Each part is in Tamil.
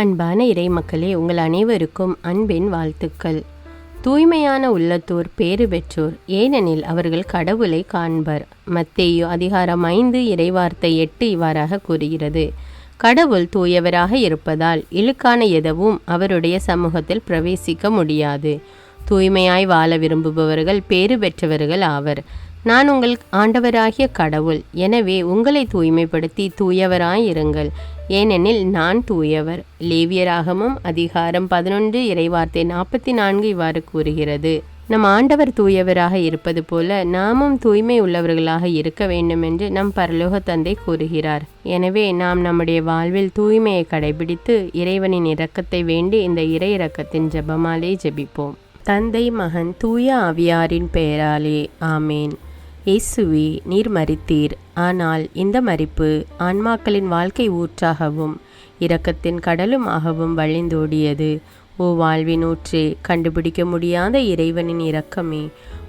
அன்பான இறைமக்களே, உங்கள் அனைவருக்கும் அன்பின் வாழ்த்துக்கள். தூய்மையான உள்ளத்தோர் பேறு பெற்றோர், ஏனெனில் அவர்கள் கடவுளை காண்பர். மத்தேயு அதிகாரம் 5 இறைவார்த்தை 8 இவ்வாறாக கூறுகிறது. கடவுள் தூயவராக இருப்பதால் இழுக்கான எதுவும் அவருடைய சமூகத்தில் பிரவேசிக்க முடியாது. தூய்மையாய் வாழ விரும்புபவர்கள் பேறு பெற்றவர்கள் ஆவர். நான் உங்கள் ஆண்டவராகிய கடவுள், எனவே உங்களை தூய்மைப்படுத்தி தூயவராயிருங்கள், ஏனெனில் நான் தூயவர். லேவியராகமம் அதிகாரம் 11 இறைவார்த்தை 44 இவ்வாறு கூறுகிறது. நம் ஆண்டவர் தூயவராக இருப்பது போல நாமும் தூய்மை உள்ளவர்களாக இருக்க வேண்டும் என்று நம் பரலோக தந்தை கூறுகிறார். எனவே நாம் நம்முடைய வாழ்வில் தூய்மையை கடைபிடித்து இறைவனின் இரக்கத்தை வேண்டி இந்த இறை இரக்கத்தின் ஜெபமாலே ஜெபிப்போம். தந்தை, மகன், தூய ஆவியாரின் பெயராலே ஆமேன். இயேசுவே, நீர் மரித்தீர், ஆனால் இந்த மரிப்பு ஆன்மாக்களின் வாழ்க்கை ஊற்றாகவும் இரக்கத்தின் கடலுமாகவும் வழிந்தோடியது. ஓ வாழ்வின் ஊற்றே, கண்டுபிடிக்க முடியாத இறைவனின் இரக்கமே,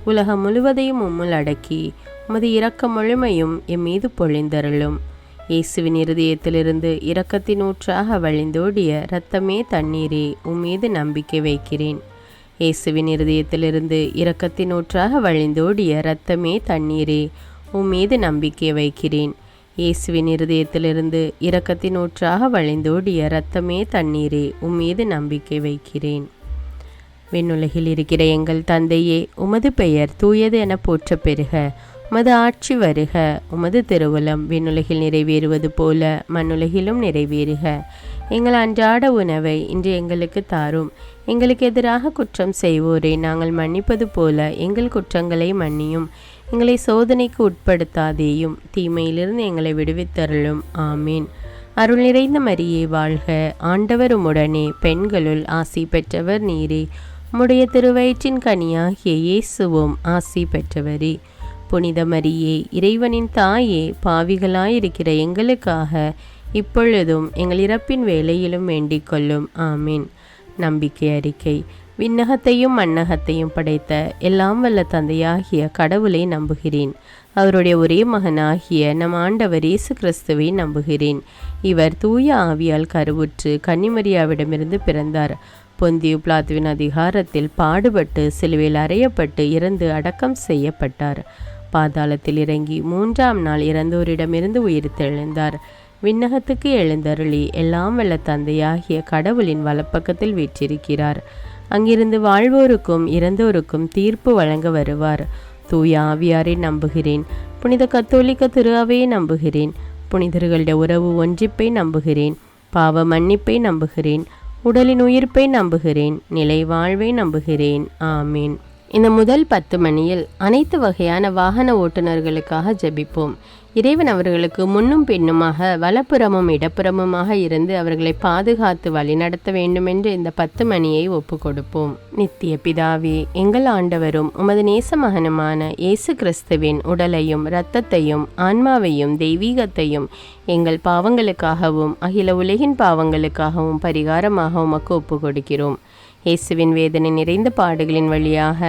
உலகம் முழுவதையும் உம்முள் அடக்கி உமது இரக்க முழுமையும் எம்மீது பொழிந்தருளும். இயேசுவின் இருதயத்திலிருந்து இரக்கத்தின் ஊற்றாக வழிந்தோடிய இரத்தமே தண்ணீரே, உம்மீது நம்பிக்கை வைக்கிறேன். இயேசுவின் இருதயத்திலிருந்து இரக்கத்தின் ஊற்றாக வழிந்தோடிய இரத்தமே தண்ணீரே, உம்மீது நம்பிக்கை வைக்கிறேன். இயேசுவின் இருதயத்திலிருந்து இரக்கத்தின் ஊற்றாக வழிந்தோடிய இரத்தமே தண்ணீரே, உம்மீது நம்பிக்கை வைக்கிறேன். விண்ணுலகில் இருக்கிற எங்கள் தந்தையே, உமது பெயர் தூயது என போற்ற பெறுக. உமது ஆட்சி வருக. உமது திருவுளம் விண்ணுலகில் நிறைவேறுவது போல மண்ணுலகிலும் நிறைவேறுக. எங்கள் அன்றாட உணவை இன்று எங்களுக்கு தாரும். எங்களுக்கு எதிராக குற்றம் செய்வோரை நாங்கள் மன்னிப்பது போல எங்கள் குற்றங்களை மன்னியும். எங்களை சோதனைக்கு உட்படுத்தாதேயும், தீமையிலிருந்து எங்களை விடுவித்தருளும். ஆமீன். அருள் நிறைந்த மரியே வாழ்க, ஆண்டவர் உம்முடனே, பெண்களுள் ஆசி பெற்றவர் நீரே. உம்முடைய திருவயிற்றின் கனியாகிய இயேசுவும் ஆசி பெற்றவரே. புனித மரியே, இறைவனின் தாயே, பாவிகளாயிருக்கிற எங்களுக்காக இப்பொழுதும் எங்கள் இறப்பின் வேளையிலும் வேண்டிக் கொள்ளும். ஆமீன். நம்பிக்கை அறிக்கை. விண்ணகத்தையும் மண்ணகத்தையும் படைத்த எல்லாம் வல்ல தந்தையாகிய கடவுளை நம்புகிறேன். அவருடைய ஒரே மகனாகிய நம் ஆண்டவர் இயேசு கிறிஸ்துவை நம்புகிறேன். இவர் தூய ஆவியால் கருவுற்று கன்னிமரியாவிடமிருந்து பிறந்தார். பொந்தியு பிலாத்துவின் அதிகாரத்தில் பாடுபட்டு சிலுவையில் அறையப்பட்டு இறந்து அடக்கம் செய்யப்பட்டார். பாதாளத்தில் இறங்கி 3ஆம் நாள் இறந்தோரிடமிருந்து உயிர்த்தெழுந்தார். விண்ணகத்துக்கு எழுந்தருளி எல்லாம் வல்ல தந்தையாகிய கடவுளின் வலப்பக்கத்தில் வீற்றிருக்கிறார். அங்கிருந்து வாழ்வோருக்கும் இறந்தோருக்கும் தீர்ப்பு வழங்க வருவார். தூய ஆவியாரை நம்புகிறேன். புனித கத்தோலிக்க திரு அவையை நம்புகிறேன். புனிதர்களுடைய உறவு ஒன்றிப்பை நம்புகிறேன். பாவ மன்னிப்பை நம்புகிறேன். உடலின் உயிர்ப்பை நம்புகிறேன். நிலை வாழ்வை நம்புகிறேன். ஆமீன். இந்த முதல் 10 மணியில் அனைத்து வகையான வாகன ஓட்டுநர்களுக்காக ஜெபிப்போம். இறைவன் அவர்களுக்கு முன்னும் பின்னுமாக வலப்புறமும் இடப்புறமுமாக இருந்து அவர்களை பாதுகாத்து வழிநடத்த வேண்டுமென்று இந்த 10 மணியை ஒப்பு கொடுப்போம். நித்திய பிதாவே, எங்கள் ஆண்டவரும் உமது நேச மகனுமான இயேசு கிறிஸ்துவின் உடலையும் இரத்தத்தையும் ஆன்மாவையும் தெய்வீகத்தையும் எங்கள் பாவங்களுக்காகவும் அகில உலகின் பாவங்களுக்காகவும் பரிகாரமாக உமக்கு ஒப்பு கொடுக்கிறோம். இயேசுவின் வேதனை நிறைந்த பாடுகளின் வழியாக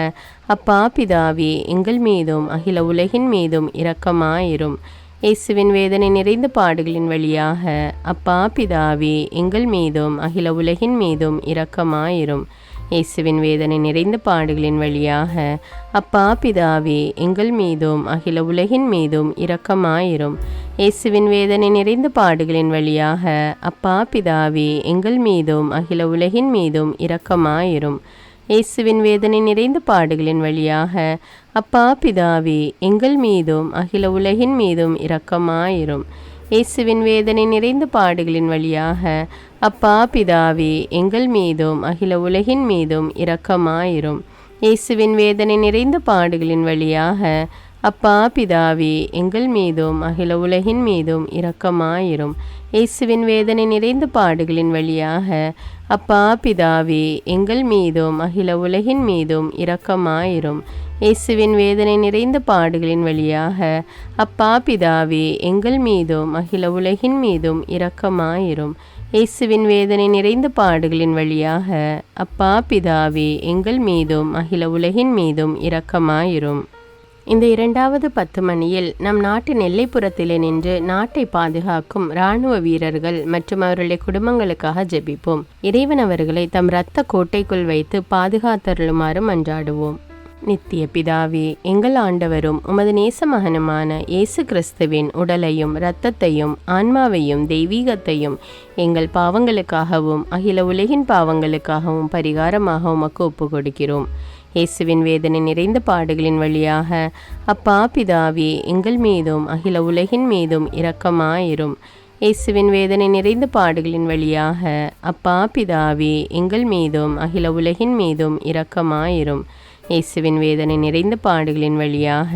அப்பா பிதாவே, எங்கள் மீதும் அகில உலகின் மீதும் இரக்கமாயிரும். இயேசுவின் வேதனை நிறைந்த பாடுகளின் வழியாக அப்பா பிதாவே, எங்கள் மீதும் அகில உலகின் மீதும் இரக்கமாயிரும். இயேசுவின் வேதனை நிறைந்த பாடுகளின் வழியாக அப்பா பிதாவே, எங்கள் மீதும் அகில உலகின் மீதும் இரக்கமாயிரும். இயேசுவின் வேதனை நிறைந்த பாடுகளின் வழியாக அப்பா பிதாவே, எங்கள் மீதும் அகில உலகின் மீதும் இரக்கமாயிரும். இயேசுவின் வேதனை நிறைந்த பாடுகளின் வழியாக அப்பா பிதாவே, எங்கள் மீதும் அகில உலகின் மீதும் இரக்கமாயிரும். இயேசுவின் வேதனை நிறைந்த பாடுகளின் வழியாக அப்பா பிதாவே, எங்கள் மீதும் அகில உலகின் மீதும் இரக்கமாயிரும். இயேசுவின் வேதனை நிறைந்த பாடுகளின் வழியாக அப்பா பிதாவே, எங்கள் மீதும் அகில உலகின் மீதும் இரக்கமாயிரும். இயேசுவின் வேதனை நிறைந்த பாடுகளின் வழியாக அப்பா பிதாவே, எங்கள் மீதும் அகில உலகின் மீதும் இரக்கமாயிரும். இயேசுவின் வேதனை நிறைந்த பாடுகளின் வழியாக அப்பா பிதாவே, எங்கள் மீதும் அகில உலகின் மீதும் இரக்கமாயிரும். இயேசுவின் வேதனை நிறைந்த பாடுகளின் வழியாக அப்பா பிதாவே, எங்கள் மீதும் அகில உலகின் மீதும் இரக்கமாயிரும். இந்த இரண்டாவது 10 மணியில் நம் நாட்டின் எல்லைப்புறத்திலே நின்று நாட்டை பாதுகாக்கும் இராணுவ வீரர்கள் மற்றும் அவர்களுடைய குடும்பங்களுக்காக ஜெபிப்போம். இறைவன் அவர்களை தம் இரத்த கோட்டைக்குள் வைத்து பாதுகாத்தருளுமாறு மன்றாடுவோம். நித்திய பிதாவே, எங்கள் ஆண்டவரும் உமது நேச மகனுமான இயேசு கிறிஸ்துவின் உடலையும் இரத்தத்தையும் ஆன்மாவையும் தெய்வீகத்தையும் எங்கள் பாவங்களுக்காகவும் அகில உலகின் பாவங்களுக்காகவும் பரிகாரமாக உமக்கு ஒப்பு கொடுக்கிறோம். இயேசுவின் வேதனை நிறைந்த பாடுகளின் வழியாக அப்பா பிதாவே, எங்கள் மீதும் அகில உலகின் மீதும் இரக்கமாயிரும். இயேசுவின் வேதனை நிறைந்த பாடுகளின் வழியாக அப்பா பிதாவே, எங்கள் மீதும் அகில உலகின் மீதும் இரக்கமாயிரும். இயேசுவின் வேதனை நிறைந்த பாடுகளின் வழியாக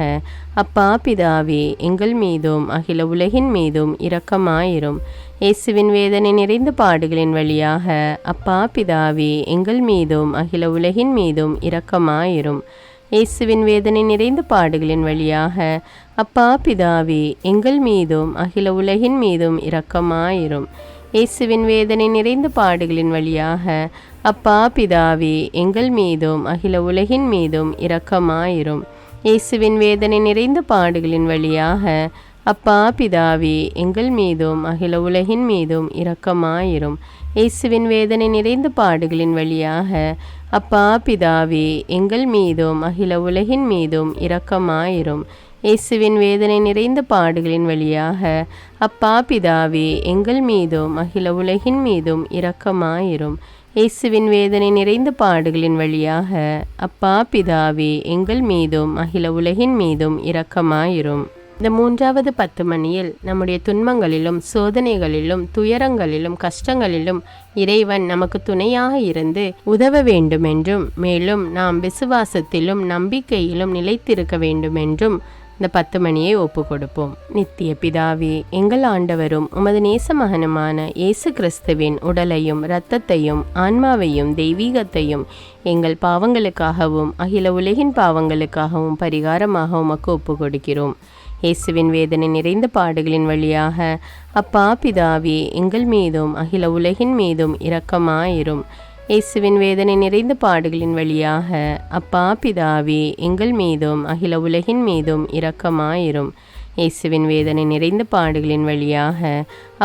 அப்பா பிதாவே, எங்கள் மீதும் அகில உலகின் மீதும் இரக்கமாயிரும். இயேசுவின் வேதனை நிறைந்த பாடுகளின் வழியாக அப்பா பிதாவே, எங்கள் மீதும் அகில உலகின் மீதும் இரக்கமாயிரும். இயேசுவின் வேதனை நிறைந்த பாடுகளின் வழியாக அப்பா பிதாவே, எங்கள் மீதும் அகில உலகின் மீதும் இரக்கமாயிரும். இயேசுவின் வேதனை நிறைந்த பாடுகளின் வழியாக அப்பா பிதாவே, எங்கள் மீதும் அகில உலகின் மீதும் இரக்கமாயிரும். இயேசுவின் வேதனை நிறைந்த பாடுகளின் வழியாக அப்பா பிதாவே, எங்கள் மீதும் அகில உலகின் மீதும் இரக்கமாயிரும். இயேசுவின் வேதனை நிறைந்த பாடுகளின் வழியாக அப்பா பிதாவே, எங்கள் மீதும் அகில உலகின் மீதும் இரக்கமாயிரும். இயேசுவின் வேதனை நிறைந்த பாடுகளின் வழியாக அப்பா பிதாவே, எங்கள் மீதும் அகில உலகின் மீதும் இரக்கமாயிரும். இயேசுவின் வேதனை நிறைந்த பாடுகளின் வழியாக அப்பா பிதாவே, எங்கள் மீதும் அகில உலகின் மீதும் இரக்கமாயிரும். இந்த மூன்றாவது 10 மணியில் நம்முடைய துன்பங்களிலும் சோதனைகளிலும் துயரங்களிலும் கஷ்டங்களிலும் இறைவன் நமக்கு துணையாக இருந்து உதவ வேண்டுமென்றும், மேலும் நாம் விசுவாசத்திலும் நம்பிக்கையிலும் நிலைத்திருக்க வேண்டுமென்றும் இந்த 10 மணியை ஒப்பு கொடுப்போம். நித்திய பிதாவே, எங்கள் ஆண்டவரும் உமது நேச மகனுமான இயேசு கிறிஸ்துவின் உடலையும் இரத்தத்தையும் ஆன்மாவையும் தெய்வீகத்தையும் எங்கள் பாவங்களுக்காகவும் அகில உலகின் பாவங்களுக்காகவும் பரிகாரமாக உமக்கு ஒப்பு கொடுக்கிறோம். இயேசுவின் வேதனை நிறைந்த பாடுகளின் வழியாக அப்பா பிதாவே, எங்கள் மீதும் அகில உலகின் மீதும் இரக்கமாயிரும். இயேசுவின் வேதனை நிறைந்த பாடுகளின் வழியாக அப்பா பிதாவே, எங்கள் மீதும் அகில உலகின் மீதும் இரக்கமாயிரும். இயேசுவின் வேதனை நிறைந்த பாடுகளின் வழியாக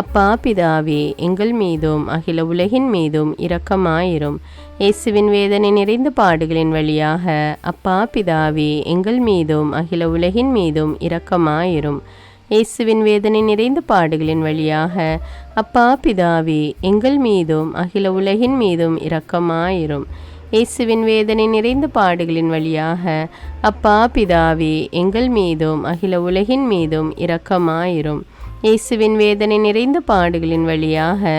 அப்பா பிதாவே, எங்கள் மீதும் அகில உலகின் மீதும் இரக்கமாயிரும். இயேசுவின் வேதனை நிறைந்த பாடுகளின் வழியாக அப்பா பிதாவே, எங்கள் மீதும் அகில உலகின் மீதும் இரக்கமாயிரும். இயேசுவின் வேதனை நிறைந்த பாடுகளின் வழியாக அப்பா பிதாவே, எங்கள் மீதும் அகில உலகின் மீதும் இரக்கமாயிரும். இயேசுவின் வேதனை நிறைந்த பாடுகளின் வழியாக அப்பா பிதாவே, எங்கள் மீதும் அகில உலகின் மீதும் இரக்கமாயிரும். இயேசுவின் வேதனை நிறைந்த பாடுகளின் வழியாக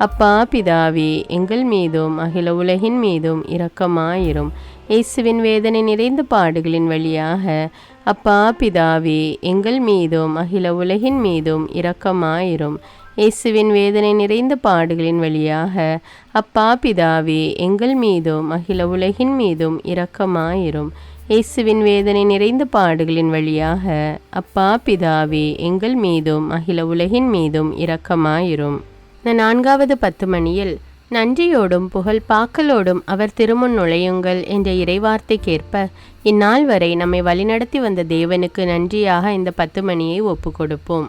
அப்பா பிதாவே, எங்கள் மீதும் அகில உலகின் மீதும் இரக்கமாயிரும். இயேசுவின் வேதனை நிறைந்த பாடுகளின் வழியாக அப்பா பிதாவே, எங்கள் மீதும் அகில உலகின் மீதும் இரக்கமாயிரும். இயேசுவின் வேதனை நிறைந்த பாடுகளின் வழியாக அப்பா பிதாவே, எங்கள் மீதும் அகில உலகின் மீதும் இரக்கமாயிரும். இயேசுவின் வேதனை நிறைந்த பாடுகளின் வழியாக அப்பா பிதாவே, எங்கள் மீதும் அகில உலகின் மீதும் இரக்கமாயிரும். இந்த நான்காவது 10 மணியில் நன்றியோடும் புகழ் பாக்களோடும் அவர் திருமுன் நுழையுங்கள் என்ற இறைவார்த்தைக்கேற்ப இந்நாள் வரை நம்மை வழிநடத்தி வந்த தேவனுக்கு நன்றியாக இந்த 10 மணியை ஒப்பு கொடுப்போம்.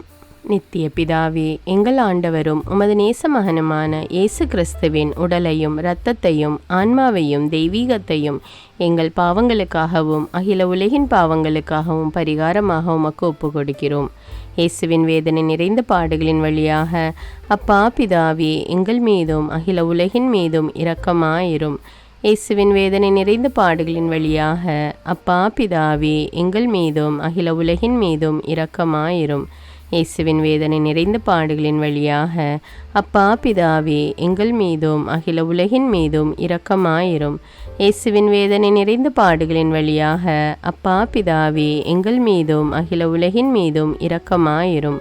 நித்திய பிதாவே, எங்கள் ஆண்டவரும் உமது நேச மகனுமான இயேசு கிறிஸ்துவின் உடலையும் இரத்தத்தையும் ஆன்மாவையும் தெய்வீகத்தையும் எங்கள் பாவங்களுக்காகவும் அகில உலகின் பாவங்களுக்காகவும் பரிகாரமாக உமக்கு ஒப்பு கொடுக்கிறோம். இயேசுவின் வேதனை நிறைந்த பாடுகளின் வழியாக அப்பா பிதாவே, எங்கள் மீதும் அகில உலகின் மீதும் இரக்கமாயிரும். இயேசுவின் வேதனை நிறைந்த பாடுகளின் வழியாக அப்பா பிதாவே, எங்கள் மீதும் அகில உலகின் மீதும் இரக்கமாயிரும். இயேசுவின் வேதனை நிறைந்த பாடுகளின் வழியாக அப்பா பிதாவே, எங்கள் மீதும் அகில உலகின் மீதும் இரக்கமாயிரும். இயேசுவின் வேதனை நிறைந்த பாடுகளின் வழியாக அப்பா பிதாவே, எங்கள் மீதும் அகில உலகின் மீதும் இரக்கமாயிரும்.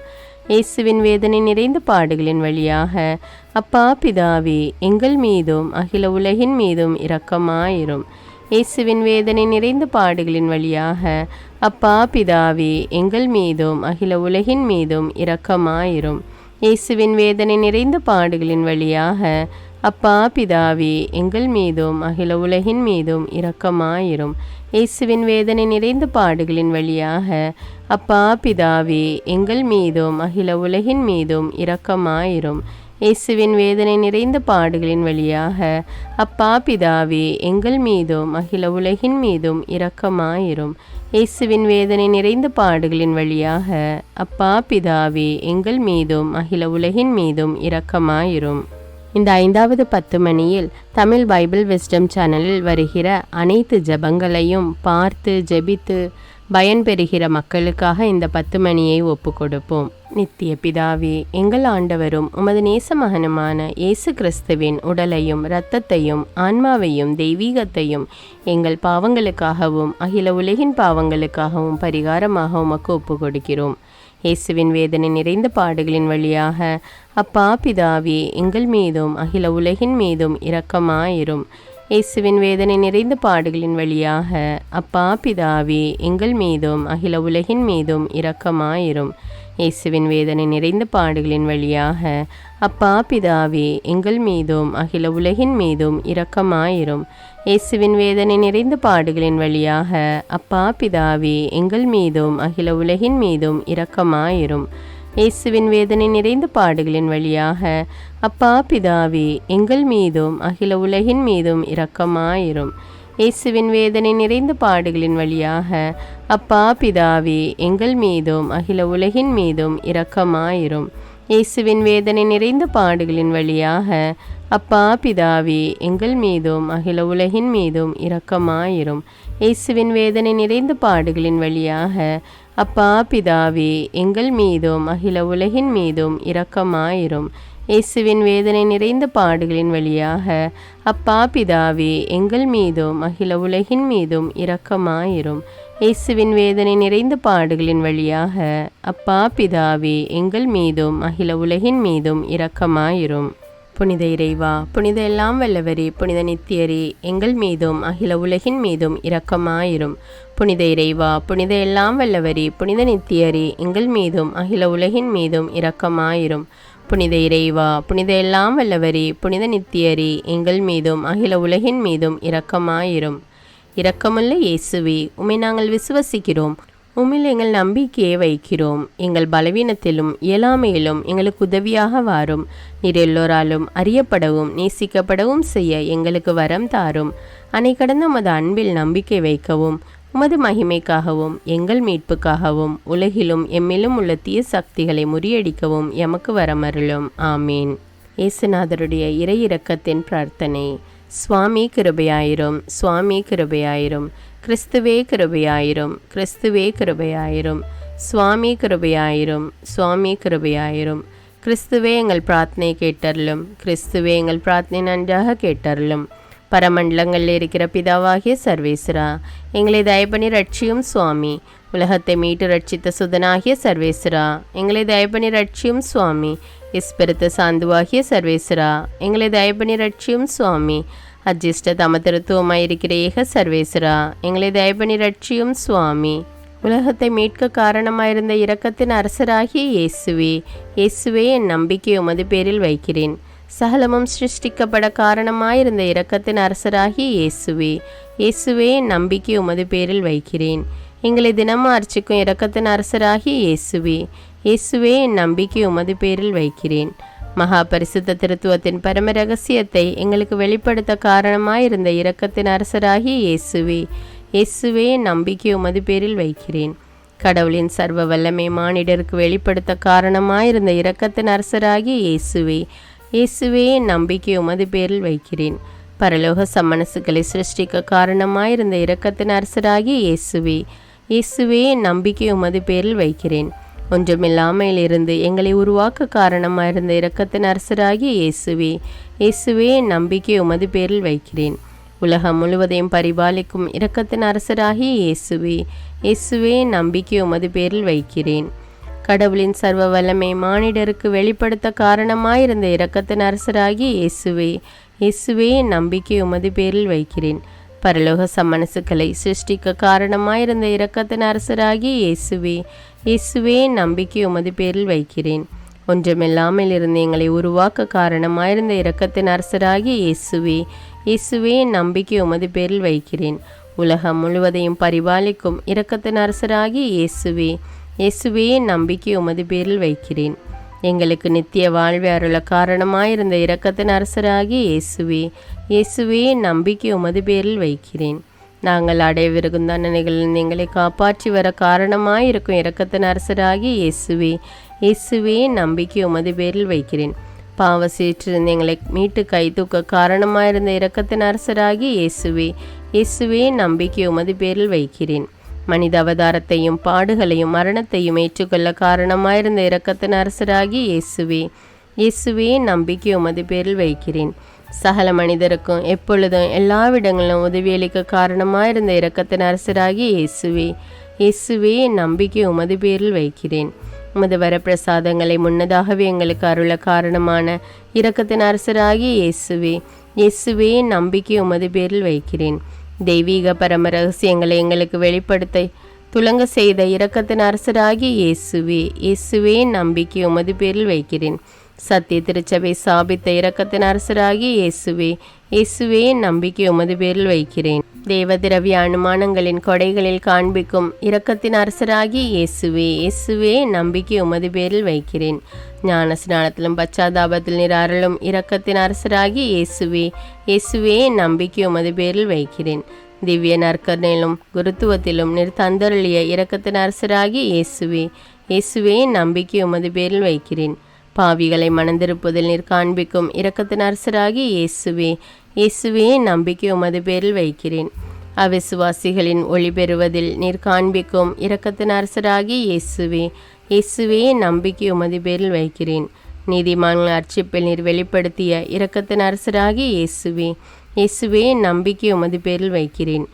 இயேசுவின் வேதனை நிறைந்த பாடுகளின் வழியாக அப்பா பிதாவே, எங்கள் மீதும் அகில உலகின் மீதும் இரக்கமாயிரும். இயேசுவின் வேதனை நிறைந்த பாடுகளின் வழியாக அப்பா பிதாவே, எங்கள் மீதும் அகில உலகின் மீதும் இரக்கமாயிரும். இயேசுவின் வேதனை நிறைந்த பாடுகளின் வழியாக அப்பா பிதாவே, எங்கள் மீதும் அகில உலகின் மீதும் இரக்கமாயிரும். இயேசுவின் வேதனை நிறைந்த பாடுகளின் வழியாக அப்பா பிதாவே, எங்கள் மீதும் அகில உலகின் மீதும் இரக்கமாயிரும். இயேசுவின் வேதனை நிறைந்த பாடுகளின் வழியாக அப்பா பிதாவே, எங்கள் மீதும் அகில உலகின் மீதும் இரக்கமாயிரும். இயேசுவின் வேதனை நிறைந்த பாடுகளின் வழியாக அப்பா பிதாவே, எங்கள் மீதும் அகில உலகின் மீதும் இரக்கமாயிரும். இந்த 5வது 10 மணியில் தமிழ் பைபிள் விஸ்டம் சேனலில் வருகிற அனைத்து ஜெபங்களையும் பார்த்து ஜெபித்து பயன்பெறுகிற மக்களுக்காக இந்த 10 மணியை ஒப்பு கொடுப்போம். நித்திய பிதாவே, எங்கள் ஆண்டவரும் உமது நேச மகனுமான இயேசு கிறிஸ்துவின் உடலையும் இரத்தத்தையும் ஆன்மாவையும் தெய்வீகத்தையும் எங்கள் பாவங்களுக்காகவும் அகில உலகின் பாவங்களுக்காகவும் பரிகாரமாக உமக்கு ஒப்பு கொடுக்கிறோம். இயேசுவின் வேதனை நிறைந்த பாடுகளின் வழியாக அப்பா பிதாவே, எங்கள் மீதும் அகில உலகின் மீதும் இரக்கமாயிரும். இயேசுவின் வேதனை நிறைந்த பாடுகளின் வழியாக அப்பா பிதாவே, எங்கள் மீதும் அகில உலகின் மீதும் இரக்கமாயிரும். இயேசுவின் வேதனை நிறைந்த பாடுகளின் வழியாக அப்பா பிதாவே, எங்கள் மீதும் அகில உலகின் மீதும் இரக்கமாயிரும். இயேசுவின் வேதனை நிறைந்த பாடுகளின் வழியாக அப்பா பிதாவே, எங்கள் மீதும் அகில உலகின் மீதும் இரக்கமாயிரும். இயேசுவின் வேதனை நிறைந்த பாடுகளின் வழியாக அப்பா பிதாவே, எங்கள் மீதும் அகில உலகின் மீதும் இரக்கமாயிரும். இயேசுவின் வேதனை நிறைந்த பாடுகளின் வழியாக அப்பா பிதாவே, எங்கள் மீதும் அகில உலகின் மீதும் இரக்கமாயிரும். இயேசுவின் வேதனை நிறைந்த பாடுகளின் வழியாக அப்பா பிதாவே, எங்கள் மீதும் அகில உலகின் மீதும் இரக்கமாயிரும். இயேசுவின் வேதனை நிறைந்த பாடுகளின் வழியாக அப்பா பிதாவே, எங்கள் மீதும் அகில உலகின் மீதும் இரக்கமாயிரும். இயேசுவின் வேதனை நிறைந்த பாடுகளின் வழியாக அப்பா பிதாவே, எங்கள் மீதும் அகில உலகின் மீதும் இரக்கமாயிரும். இயேசுவின் வேதனை நிறைந்த பாடுகளின் வழியாக அப்பா பிதாவே, எங்கள் மீதும் அகில உலகின் மீதும் இரக்கமாயிரும். புனித இறைவா, புனித எல்லாம் வல்லவரே, புனித நித்தியரே, எங்கள் மீதும் அகில உலகின் மீதும் இரக்கமாயிரும். புனித இறைவா, புனித எல்லாம் வல்லவரே, புனித நித்தியரே, எங்கள் மீதும் அகில உலகின் மீதும் இரக்கமாயிரும். புனித இறைவா, புனித எல்லாம் வல்லவரே, புனித நித்தியரே, எங்கள் மீதும் அகில உலகின் மீதும் இரக்கமாயிரும். இரக்கமுள்ள இயேசுவே, உம்மை நாங்கள் விசுவசிக்கிறோம். உம்மில் எங்கள் நம்பிக்கையை வைக்கிறோம். எங்கள் பலவீனத்திலும் இயலாமையிலும் எங்களுக்கு உதவியாக வாரும். நீர் எல்லோராலும் அறியப்படவும் நேசிக்கப்படவும் செய்ய எங்களுக்கு வரம் தாரும். அன்னை கடந்த உமது அன்பில் நம்பிக்கை வைக்கவும், உமது மகிமைக்காகவும் எங்கள் மீட்புக்காகவும் உலகிலும் எம்மிலும் உள்ள தீய சக்திகளை முறியடிக்கவும் எமக்கு வரமருளும். ஆமீன். இயேசுநாதருடைய இறை இரக்கத்தின் பிரார்த்தனை. சுவாமி கிருபையாயிரும், சுவாமி கிருபையாயிரும். கிறிஸ்துவே கிருபையாயிரும், கிறிஸ்துவே கிருபையாயிரும். சுவாமி கிருபையாயிரும், சுவாமி கிருபையாயிரும். கிறிஸ்துவே எங்கள் பிரார்த்தனை கேட்டருளும், கிறிஸ்துவே எங்கள் பிரார்த்தனை நன்றாக கேட்டருளும். பரமண்டலங்களில் இருக்கிற பிதாவாகிய சர்வேஸ்வரா, எங்களை தயபணி ரட்சியும் சுவாமி. உலகத்தை மீட்டு ரட்சித்த சுதனாகிய சர்வேஸ்வரா, எங்களை தயபணி ரட்சியும் சுவாமி. இஸ்பிரித்து சாந்துவாகிய சர்வேஸ்வரா, எங்களை தயபணி ரட்சியும் சுவாமி. அஜிஷ்ட தமதிருத்துவமாயிருக்கிற ஏக சர்வேஸ்வரா, எங்களை தயபணி ரட்சியும் சுவாமி. உலகத்தை மீட்க காரணமாயிருந்த இரக்கத்தின் அரசராகிய இயேசுவே, இயேசுவே என் நம்பிக்கை உமது பேரில் வைக்கிறேன். சகலமும் சிருஷ்டிக்கப்பட காரணமாயிருந்த இரக்கத்தின் அரசராகிய இயேசுவே, இயேசுவே என் நம்பிக்கை உமது பேரில் வைக்கிறேன். எங்களை தினமும் அர்ச்சிக்கும் இரக்கத்தின் அரசராகிய இயேசுவே, இயேசுவே என் நம்பிக்கை உமது பேரில் வைக்கிறேன். மகா பரிசுத்த திருத்துவத்தின் பரம ரகசியத்தை எங்களுக்கு வெளிப்படுத்த காரணமாயிருந்த இரக்கத்தின் அரசராகிய இயேசுவே, இயேசுவே என் நம்பிக்கை உமது பேரில் வைக்கிறேன். கடவுளின் சர்வ வல்லமை மானிடருக்கு வெளிப்படுத்த காரணமாயிருந்த இரக்கத்தின் அரசராகிய இயேசுவே, இயேசுவே என் நம்பிக்கை உமது பேரில் வைக்கிறேன். பரலோக சம்மனசுகளை சிருஷ்டிக்க காரணமாயிருந்த இரக்கத்தின் அரசராகிய இயேசுவே, இயேசுவே என் நம்பிக்கை உமது பேரில் வைக்கிறேன். ஒன்றுமில்லாமையிலிருந்து எங்களை உருவாக்க காரணமாயிருந்த இரக்கத்தின் அரசராகிய இயேசுவே, இயேசுவே என் நம்பிக்கை உமது பேரில் வைக்கிறேன். உலகம் முழுவதையும் பரிபாலிக்கும் இரக்கத்தின் அரசராகிய இயேசுவே, இயேசுவே என் நம்பிக்கை உமது பேரில் வைக்கிறேன். கடவுளின் சர்வ வல்லமை மானிடருக்கு வெளிப்படுத்த காரணமாயிருந்த இரக்கத்தின் அரசராகிய இயேசுவே, இயேசுவே என் நம்பிக்கை உமது பேரில் வைக்கிறேன். பரலோக சம்மனசுக்களை சிருஷ்டிக்க காரணமாயிருந்த இரக்கத்தின் அரசராகிய இயேசுவே, இயேசுவே என் நம்பிக்கை உமது பேரில் வைக்கிறேன். ஒன்றுமில்லாமல் இருந்து எங்களை உருவாக்க காரணமாயிருந்த இரக்கத்தின் அரசராகிய இயேசுவே, இயேசுவே நம்பிக்கை உமது பேரில் வைக்கிறேன். உலகம் முழுவதையும் பரிபாலிக்கும் இரக்கத்தின் அரசராகிய இயேசுவே, இயேசுவே நம்பிக்கை உமது பேரில் வைக்கிறேன். எங்களுக்கு நித்திய வாழ்வை அருள காரணமாயிருந்த இரக்கத்தின் அரசராகிய இயேசுவே, இயேசுவே நம்பிக்கை உமது பேரில் வைக்கிறேன். நாங்கள் அடையவிருக்கும் தண்டனைகளில் எங்களை காப்பாற்றி வர காரணமாயிருக்கும் இரக்கத்தின் அரசராகிய இயேசுவே, இயேசுவே நம்பிக்கை உமது பேரில் வைக்கிறேன். பாவ சீற்றிருந்து எங்களை மீட்டு கை தூக்க காரணமாயிருந்த இரக்கத்தின் அரசராகிய இயேசுவே, இயேசுவே நம்பிக்கை உமது பேரில் வைக்கிறேன். மனித அவதாரத்தையும் பாடுகளையும் மரணத்தையும் ஏற்றுக்கொள்ள காரணமாயிருந்த இரக்கத்தின் அரசராகிய இயேசுவே, இயேசுவே நம்பிக்கை உமது பேரில் வைக்கிறேன். சகல மனிதருக்கும் எப்பொழுதும் எல்லாவிடங்களிலும் உதவியளிக்க காரணமாயிருந்த இரக்கத்தின் அரசராகிய இயேசுவே, இயேசுவே நம்பிக்கை உமது பேரில் வைக்கிறேன். உமது வரப்பிரசாதங்களை முன்னதாகவே எங்களுக்கு அருள காரணமான இரக்கத்தின் அரசராகிய இயேசுவே, இயேசுவே நம்பிக்கை உமது பேரில் வைக்கிறேன். தெய்வீக பரம ரகசியங்களை எங்களுக்கு வெளிப்படுத்த துலங்க செய்த இரக்கத்தின் அரசராகிய இயேசுவே, இயேசுவே நம்பிக்கை உமது பேரில் வைக்கிறேன். சத்திய திருச்சபை சாபித்த இரக்கத்தின் அரசராகிய இயேசுவே, இயேசுவே நம்பிக்கை உமது பேரில் வைக்கிறேன். தேவதிரவிய அனுமானங்களின் கொடைகளில் காண்பிக்கும் இரக்கத்தின் அரசராகிய இயேசுவே, இயேசுவே நம்பிக்கை உமது பேரில் வைக்கிறேன். ஞான ஸ்நானத்திலும் பச்சாதாபத்தில் நீர் அருளும் இரக்கத்தின் அரசராகிய இயேசுவே, இயேசுவே நம்பிக்கை உமது பேரில் வைக்கிறேன். திவ்ய நற்கருணையிலும் குருத்துவத்திலும் நீர் தந்தருளிய இரக்கத்தின் அரசராகிய இயேசுவே, இயேசுவே நம்பிக்கை உமது பேரில் வைக்கிறேன். பாவிகளை மனந்திருப்பதில் நீர் காண்பிக்கும் இரக்கத்தின் அரசராகிய இயேசுவே, இயேசுவே நம்பிக்கை உமது பேரில் வைக்கிறேன். அவிசுவாசிகளின் ஒளி பெறுவதில் நீர் காண்பிக்கும் இரக்கத்தின் அரசராகிய இயேசுவே, இயேசுவே நம்பிக்கை உமது பேரில் வைக்கிறேன். நீதிமான்கள் அர்ச்சிப்பில் நீர் வெளிப்படுத்திய இரக்கத்தின் அரசராகிய இயேசுவே, இயேசுவே நம்பிக்கை உமது பேரில் வைக்கிறேன்.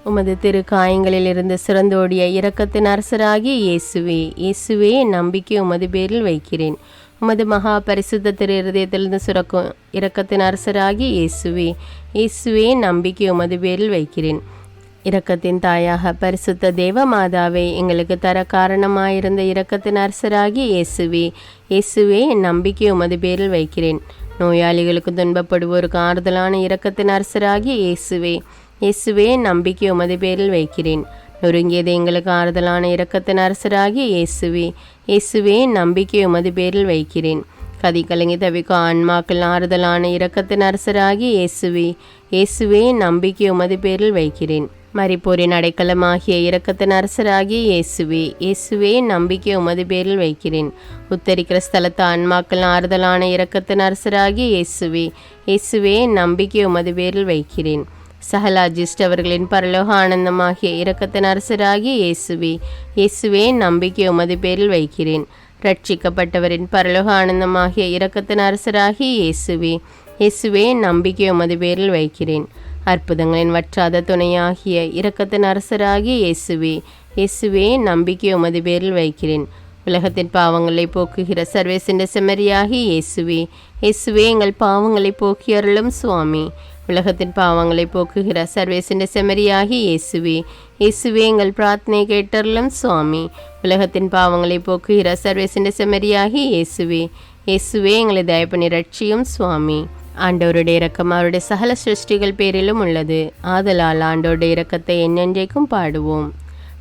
உமது திரு காயங்களிலிருந்து சிறந்தோடிய இரக்கத்தின் அரசராகிய இயேசுவே, இயேசுவே நம்பிக்கை உமது பேரில் வைக்கிறேன். உமது மகா பரிசுத்த திரு இருதயத்திலிருந்து சுரக்கும் இரக்கத்தின் அரசராகிய இயேசுவே, இயேசுவே நம்பிக்கை உமது பேரில் வைக்கிறேன். இரக்கத்தின் தாயாக பரிசுத்த தேவ மாதாவை எங்களுக்கு தர காரணமாயிருந்த இரக்கத்தின் அரசராகிய இயேசுவே, இயேசுவே நம்பிக்கை உமது பேரில் வைக்கிறேன். நோயாளிகளுக்கு துன்பப்படுவோருக்கு ஆறுதலான இரக்கத்தின் அரசராகிய இயேசுவே, இயேசுவே நம்பிக்கை உமது பேரில் வைக்கிறேன். நொறுங்கியது எங்களுக்கு ஆறுதலான இரக்கத்தின் அரசராகிய இயேசுவே, இயேசுவே நம்பிக்கை உமது பேரில் வைக்கிறேன். கதி கலங்கி தவிக்கும் ஆன்மாக்கள் ஆறுதலான இரக்கத்தின் அரசராகிய இயேசுவே, இயேசுவே நம்பிக்கை உமது பேரில் வைக்கிறேன். மரிப்போரின் அடைக்கலமாகிய இரக்கத்தின் அரசராகிய இயேசுவே, இயேசுவே நம்பிக்கை உமது பேரில் வைக்கிறேன். உத்தரிக்கிற ஸ்தலத்து ஆன்மாக்கள் ஆறுதலான இரக்கத்தின் அரசராகிய இயேசுவே, இயேசுவே நம்பிக்கை உமது பேரில் வைக்கிறேன். சகலாஜிஸ்ட் அவர்களின் பரலோக ஆனந்தமாகிய இரக்கத்தின் அரசராகிய இயேசுவே, இயேசுவே நம்பிக்கை உமது பேரில் வைக்கிறேன். ரட்சிக்கப்பட்டவரின் பரலோக ஆனந்தமாகிய இரக்கத்தின் அரசராகிய இயேசுவே, இயேசுவே நம்பிக்கை உமது பேரில் வைக்கிறேன். அற்புதங்களின் வற்றாத துணையாகிய இரக்கத்தின் அரசராகிய இயேசுவே, இயேசுவே நம்பிக்கை உமது பேரில் வைக்கிறேன். உலகத்தின் பாவங்களை போக்குகிற சர்வேசின் செம்மறியாகிய இயேசுவே, இயேசுவே எங்கள் பாவங்களை போக்கி அருளும் சுவாமி. உலகத்தின் பாவங்களை போக்குகிற சர்வேசின் செம்மறியாகிய இயேசுவே, இயேசுவே எங்கள் பிரார்த்தனை கேட்டருளும் சுவாமி. உலகத்தின் பாவங்களை போக்குகிற சர்வேசின் செம்மறியாகிய இயேசுவே, இயேசுவே எங்களை தயப்பனி ரட்சியும் சுவாமி. ஆண்டவருடைய இரக்கம் அவருடைய சகல சிருஷ்டிகள் பேரிலும் உள்ளது. ஆதலால் ஆண்டவருடைய இரக்கத்தை என்னென்றைக்கும் பாடுவோம்.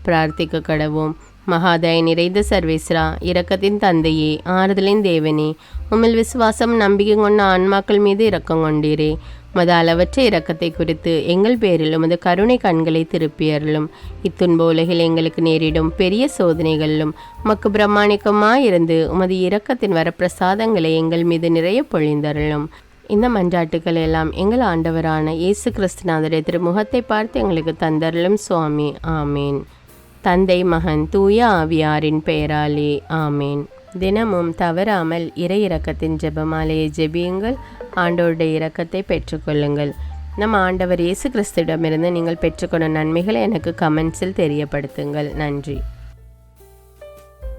பிரார்த்திக்க கடவோம். மகாதய நிறைந்த சர்வேஸ்வரா, இரக்கத்தின் தந்தையே, ஆறுதலின் தேவனே, உம்மில் விசுவாசம் நம்பிக்கை கொண்ட ஆன்மாக்கள் மீது இரக்கம் கொண்டீரே. உமது அளவற்ற இரக்கத்தை குறித்து எங்கள் பேரில் உமது கருணை கண்களை திருப்பியருளும். இத்துன்ப உலகில் எங்களுக்கு நேரிடும் பெரிய சோதனைகளிலும் உமக்கு பிரமாணிக்கமாயிருந்து உமது இரக்கத்தின் வரப்பிரசாதங்களை எங்கள் மீது நிறைய பொழிந்தருளும். இந்த மன்றாட்டுக்கள் எல்லாம் எங்கள் ஆண்டவரான இயேசு கிறிஸ்துநாதரை திருமுகத்தை பார்த்து எங்களுக்கு தந்தருளும் சுவாமி. ஆமேன். தந்தை மகன் தூய ஆவியாரின் பெயராலே ஆமேன். தினமும் தவறாமல் இறை இரக்கத்தின் ஜெபமாலையை ஜெபியுங்கள். ஆண்டவருடைய இரக்கத்தை பெற்றுக்கொள்ளுங்கள். நம் ஆண்டவர் இயேசு கிறிஸ்துவிடமிருந்து நீங்கள் பெற்றுக்கொண்ட நன்மைகளை எனக்கு கமெண்ட்ஸில் தெரியப்படுத்துங்கள். நன்றி.